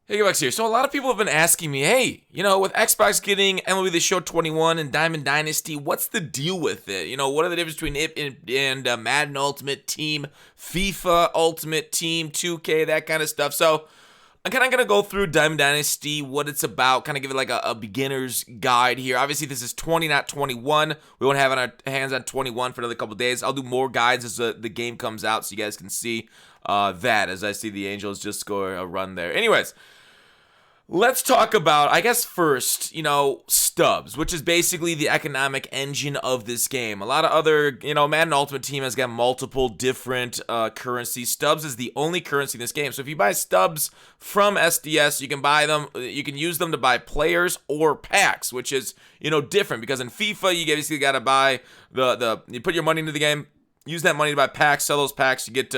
Hey, Gutfoxx here. So a lot of people have been asking me, hey, with Xbox getting MLB The Show 21 and Diamond Dynasty, what's the deal with it? What are the difference between it and Madden Ultimate Team, FIFA Ultimate Team, 2K, that kind of stuff. So I'm kind of going to go through Diamond Dynasty, what it's about, kind of give it like a beginner's guide here. Obviously, this is 20, not 21. We won't have on our hands on 21 for another couple days. I'll do more guides as the game comes out so you guys can see that as I see the Angels just score a run there. Anyways, let's talk about, I guess first, Stubs, which is basically the economic engine of this game. A lot of other, Madden Ultimate Team has got multiple different currencies. Stubs is the only currency in this game. So if you buy Stubs from SDS, you can buy them, you can use them to buy players or packs, which is, different because in FIFA, you basically got to buy you put your money into the game, use that money to buy packs, sell those packs, you get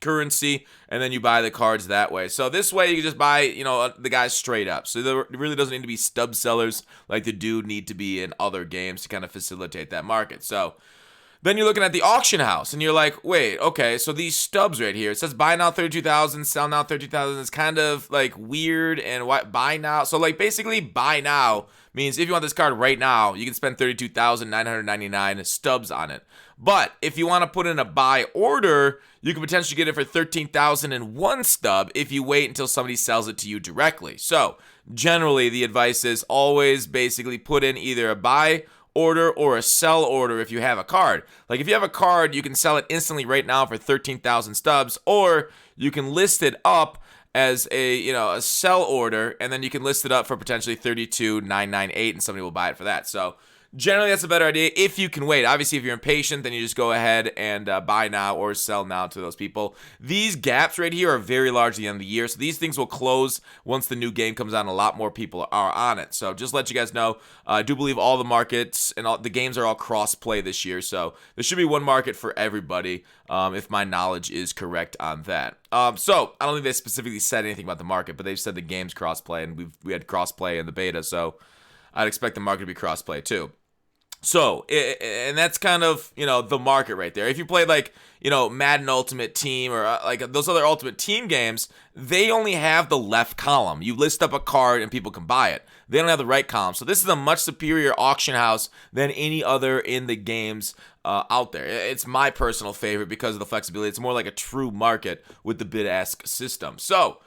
currency, and then you buy the cards that way. So this way you can just buy, the guys straight up. So there really doesn't need to be stub sellers like the do need to be in other games to kind of facilitate that market. So then you're looking at the auction house and you're like, wait, okay, so these stubs right here, it says buy now 32,000, sell now 32,000. It's kind of like weird. And what buy now? So like basically buy now means if you want this card right now, you can spend 32,999 stubs on it. But if you want to put in a buy order, you can potentially get it for 13,001 stub if you wait until somebody sells it to you directly. So generally the advice is always basically put in either a buy order or a sell order if you have a card. Like if you have a card, you can sell it instantly right now for 13,000 stubs, or you can list it up as a sell order, and then you can list it up for potentially 32,998 and somebody will buy it for that. So generally, that's a better idea if you can wait. Obviously, if you're impatient, then you just go ahead and buy now or sell now to those people. These gaps right here are very large at the end of the year, so these things will close once the new game comes out and a lot more people are on it. So just let you guys know, I do believe all the markets and all the games are all cross-play this year, so there should be one market for everybody, if my knowledge is correct on that. So I don't think they specifically said anything about the market, but they've said the game's cross-play, and we had cross-play in the beta, so I'd expect the market to be cross-play too. So, and that's kind of, the market right there. If you played like, Madden Ultimate Team or like those other Ultimate Team games, they only have the left column. You list up a card and people can buy it. They don't have the right column. So this is a much superior auction house than any other in the games out there. It's my personal favorite because of the flexibility. It's more like a true market with the bid-ask system. So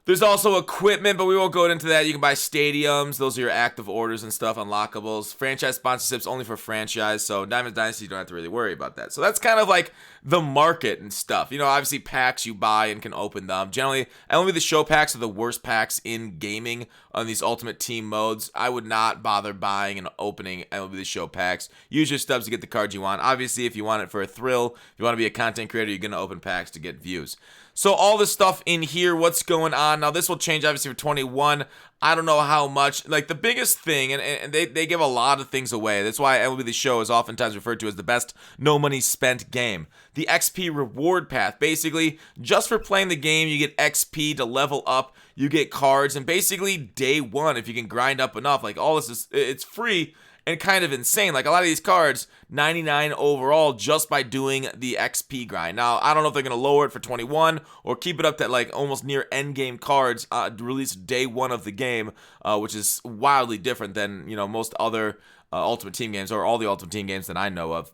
there's also equipment, but we won't go into that. You can buy stadiums. Those are your active orders and stuff, unlockables. Franchise sponsorships only for franchise. So Diamond Dynasty, you don't have to really worry about that. So that's kind of like the market and stuff. Obviously packs you buy and can open them. Generally, MLB The Show packs are the worst packs in gaming on these Ultimate Team modes. I would not bother buying and opening MLB The Show packs. Use your stubs to get the cards you want. Obviously, if you want it for a thrill, if you want to be a content creator, you're going to open packs to get views. So all this stuff in here, what's going on? Now, this will change, obviously, for 21. I don't know how much. Like, the biggest thing, and they give a lot of things away. That's why MLB The Show is oftentimes referred to as the best no money spent game. The XP reward path. Basically, just for playing the game, you get XP to level up. You get cards. And basically, day one, if you can grind up enough, like, all this it's free and kind of insane. Like a lot of these cards, 99 overall just by doing the XP grind. Now, I don't know if they're going to lower it for 21 or keep it up to like almost near end game cards released day one of the game, which is wildly different than, most other Ultimate Team games or all the Ultimate Team games that I know of.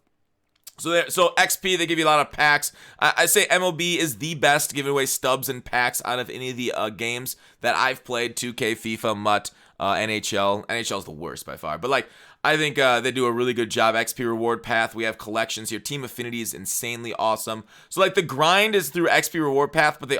So XP, they give you a lot of packs. I say MLB is the best giving away stubs and packs out of any of the games that I've played. 2K, FIFA, MUT, NHL. NHL is the worst by far. But like, I think they do a really good job. XP reward path. We have collections here. Team Affinity is insanely awesome. So like the grind is through XP reward path, but you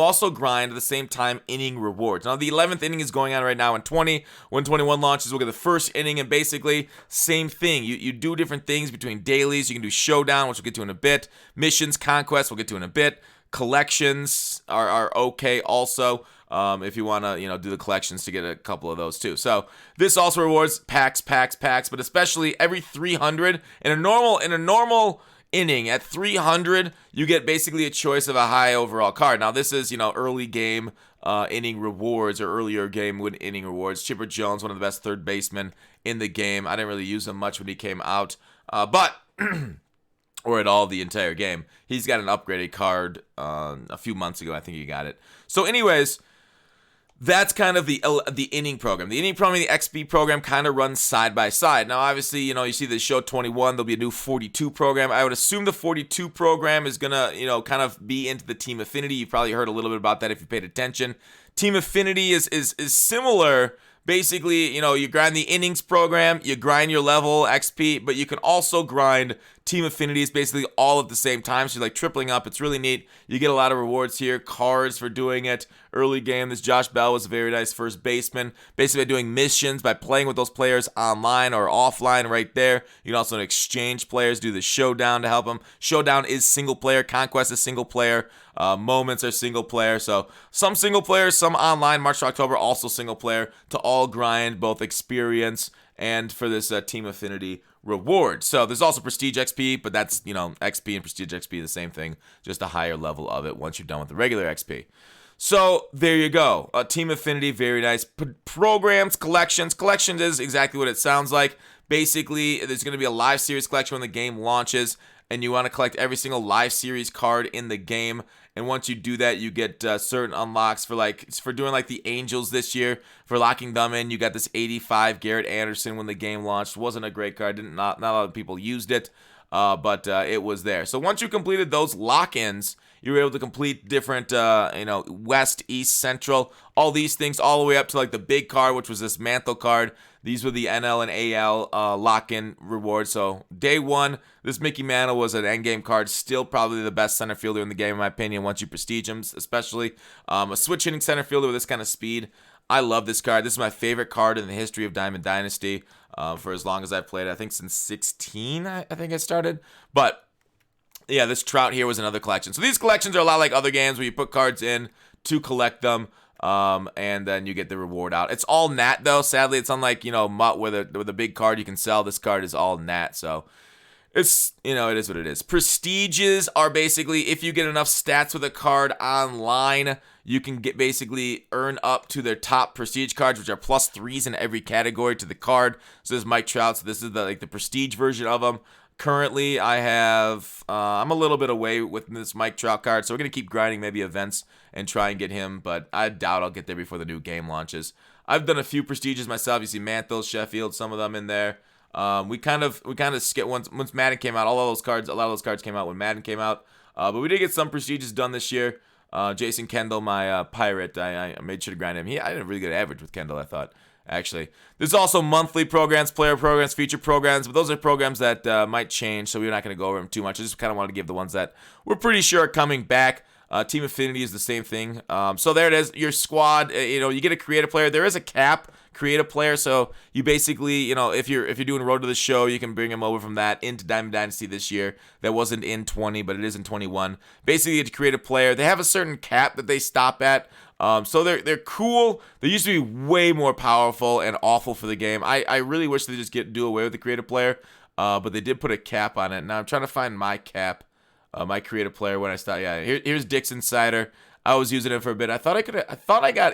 also grind at the same time inning rewards. Now the 11th inning is going on right now in 20. When 21 launches, we'll get the first inning, and basically same thing. You do different things between dailies. You can do Showdown, which we'll get to in a bit. Missions, Conquest, we'll get to in a bit. Collections are okay also. If you want to, do the collections to get a couple of those too. So this also rewards packs, but especially every 300 in a normal inning at 300, you get basically a choice of a high overall card. Now this is, early game inning rewards or earlier game win inning rewards. Chipper Jones, one of the best third basemen in the game. I didn't really use him much when he came out, but or at all the entire game. He's got an upgraded card a few months ago. I think he got it. So anyways, that's kind of the inning program. The inning program and the XP program kind of runs side by side. Now, obviously, you see the show 21, there'll be a new 42 program. I would assume the 42 program is going to, kind of be into the Team Affinity. You've probably heard a little bit about that if you paid attention. Team Affinity is similar. Basically, you grind the innings program, you grind your level XP, but you can also grind Team Affinities basically all at the same time. So you're like tripling up. It's really neat. You get a lot of rewards here, cards for doing it. Early game, this Josh Bell was a very nice first baseman. Basically by doing missions, by playing with those players online or offline right there. You can also exchange players, do the Showdown to help them. Showdown is single player. Conquest is single player. Moments are single player. So some single players, some online. March to October, also single player to all grind both experience and for this Team Affinity reward. So there's also Prestige XP, but that's, XP and Prestige XP, the same thing, just a higher level of it once you're done with the regular XP. So there you go. Team Affinity, very nice. Programs, collections. Collections is exactly what it sounds like. Basically, there's going to be a live series collection when the game launches, and you want to collect every single live series card in the game. And once you do that, you get certain unlocks for doing like the Angels this year. For locking them in, you got this 85 Garrett Anderson when the game launched. Wasn't a great card. Not a lot of people used it, but it was there. So once you completed those lock-ins, you were able to complete different, West, East, Central, all these things, all the way up to like the big card, which was this Mantle card. These were the NL and AL lock-in rewards. So day one, this Mickey Mantle was an endgame card. Still probably the best center fielder in the game, in my opinion, once you prestige him, especially. A switch-hitting center fielder with this kind of speed. I love this card. This is my favorite card in the history of Diamond Dynasty for as long as I've played. I think since 16, I think I started. But yeah, this Trout here was another collection. So these collections are a lot like other games where you put cards in to collect them. And then you get the reward out. It's all nat though. Sadly, it's unlike, Mutt with a big card you can sell. This card is all nat. So it's, it is what it is. Prestiges are basically if you get enough stats with a card online, you can basically earn up to their top prestige cards, which are +3s in every category to the card. So this is Mike Trout. So this is the prestige version of them. Currently, I have, I'm a little bit away with this Mike Trout card, so we're going to keep grinding maybe events and try and get him, but I doubt I'll get there before the new game launches. I've done a few prestiges myself. You see Mantle, Sheffield, some of them in there. We kind of skip once Madden came out. A lot of those cards came out when Madden came out, but we did get some prestiges done this year. Jason Kendall, my pirate, I made sure to grind him. I had a really good average with Kendall, I thought. Actually, there's also monthly programs, player programs, feature programs, but those are programs that might change, so we're not going to go over them too much. I just kind of wanted to give the ones that we're pretty sure are coming back. Team Affinity is the same thing. So there it is. Your squad, you get to create a player. There is a cap, create a player. So you basically, if you're doing Road to the Show, you can bring him over from that into Diamond Dynasty this year. That wasn't in 20, but it is in 21. Basically, you get to create a player. They have a certain cap that they stop at. So they're cool. They used to be way more powerful and awful for the game. I really wish they just do away with the creative player, but they did put a cap on it. Now I'm trying to find my cap, my creative player when I start. Yeah, here's Dick's Insider. I was using it for a bit. I thought I got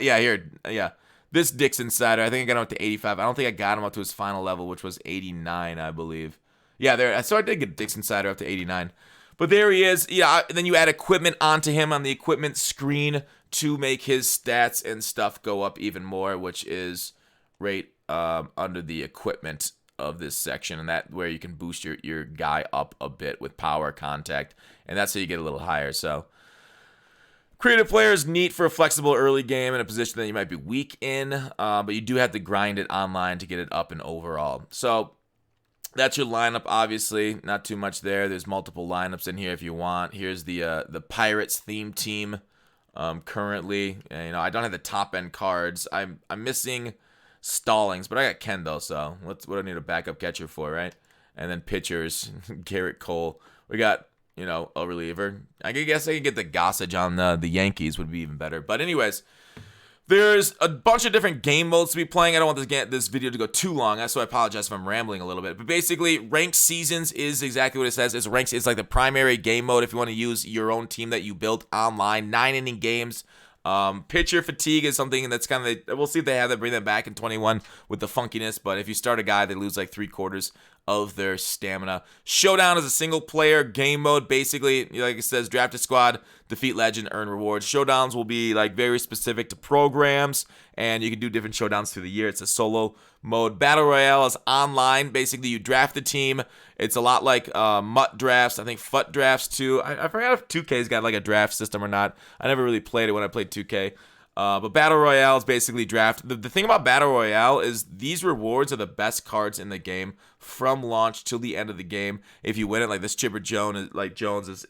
this Dick's Insider. I think I got him up to 85. I don't think I got him up to his final level, which was 89, I believe. Yeah, there. So I did get Dick's Insider up to 89. But there he is. Yeah, and then you add equipment onto him on the equipment screen to make his stats and stuff go up even more, which is right under the equipment of this section, and that where you can boost your guy up a bit with power, contact, and that's how you get a little higher. So creative player is neat for a flexible early game in a position that you might be weak in, but you do have to grind it online to get it up and overall. So that's your lineup, obviously. Not too much there. There's multiple lineups in here if you want. Here's the Pirates theme team. Currently, I don't have the top end cards. I'm missing Stallings, but I got Kendall, so what do I need a backup catcher for, right? And then pitchers, Garrett Cole. We got, a reliever. I guess I could get the Gossage on the Yankees would be even better. But anyways, there's a bunch of different game modes to be playing. I don't want this video to go too long, so I apologize if I'm rambling a little bit. But basically, ranked seasons is exactly what it says. It's like the primary game mode if you want to use your own team that you built online. 9-inning games. Pitcher fatigue is something that's kind of, we'll see if they have that, bring that back in 21 with the funkiness. But if you start a guy, they lose like 3/4 of their stamina. Showdown is a single player game mode. Basically, like it says, draft a squad, defeat legend, earn rewards. Showdowns will be like very specific to programs, and you can do different showdowns through the year. It's a solo mode. Battle Royale is online. Basically, you draft the team. It's a lot like MUT drafts. I think FUT drafts too. I forgot if 2K's got like a draft system or not. I never really played it when I played 2K. But Battle Royale is basically draft. The thing about Battle Royale is these rewards are the best cards in the game from launch till the end of the game. If you win it, like this Chipper Jones,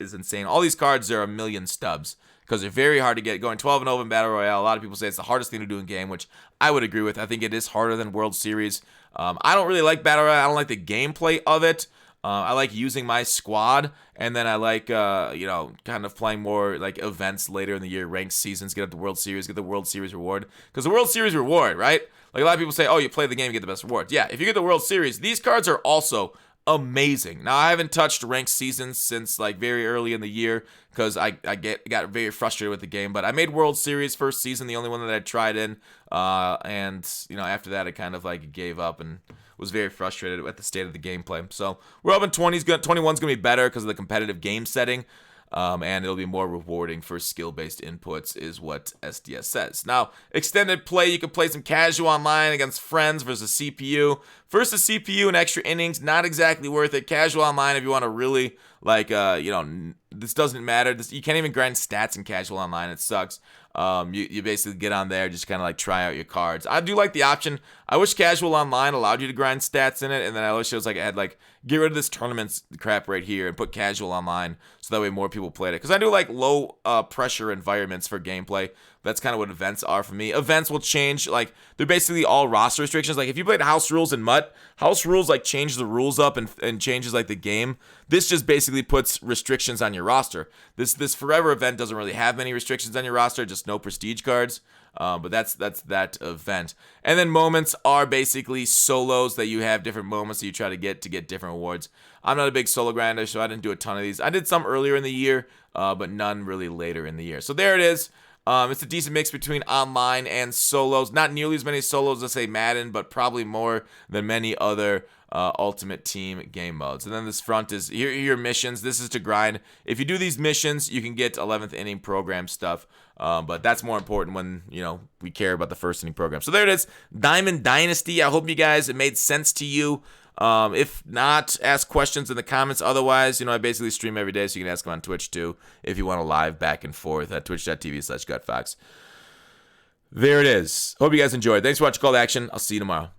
is insane. All these cards are a million stubs because they're very hard to get. Going 12-0 in Battle Royale, a lot of people say it's the hardest thing to do in game, which I would agree with. I think it is harder than World Series. I don't really like Battle Royale. I don't like the gameplay of it. I like using my squad, and then I like, kind of playing more like events later in the year, ranked seasons, get up the World Series, get the World Series reward. Because the World Series reward, right? Like a lot of people say, oh, you play the game, you get the best rewards. Yeah, if you get the World Series, these cards are also amazing. Now, I haven't touched ranked seasons since like very early in the year because I got very frustrated with the game. But I made World Series first season, the only one that I tried in. And after that, I kind of like gave up and was very frustrated at the state of the gameplay. So we're hoping 21's going to be better because of the competitive game setting. And it'll be more rewarding for skill-based inputs is what SDS says. Now, extended play, you can play some casual online against friends versus CPU. Versus CPU and extra innings, not exactly worth it. Casual online if you want to really, this doesn't matter. You can't even grind stats in casual online. It sucks. You basically get on there, just kind of like try out your cards. I do like the option. I wish casual online allowed you to grind stats in it, and then I wish it was like I had like get rid of this tournaments crap right here and put casual online so that way more people played it. Because I do like low pressure environments for gameplay. That's kind of what events are for me. Events will change, like they're basically all roster restrictions. Like if you played House Rules and MUT, House Rules like change the rules up and changes like the game. This just basically puts restrictions on your roster. This Forever event doesn't really have many restrictions on your roster, just no prestige cards. But that's that event. And then moments are basically solos that you have different moments that you try to get different awards. I'm not a big solo grinder, so I didn't do a ton of these. I did some earlier in the year, but none really later in the year. So there it is. It's a decent mix between online and solos. Not nearly as many solos as, say, Madden, but probably more than many other Ultimate Team game modes. And then this front is, here are your missions. This is to grind. If you do these missions, you can get 11th inning program stuff. But that's more important when, we care about the first inning program. So there it is. Diamond Dynasty. I hope you guys, it made sense to you. If not, ask questions in the comments. Otherwise, I basically stream every day, so you can ask them on Twitch too if you want to live back and forth at twitch.tv/Gutfoxx. There it is. Hope you guys enjoyed. Thanks for watching Call to Action. I'll see you tomorrow.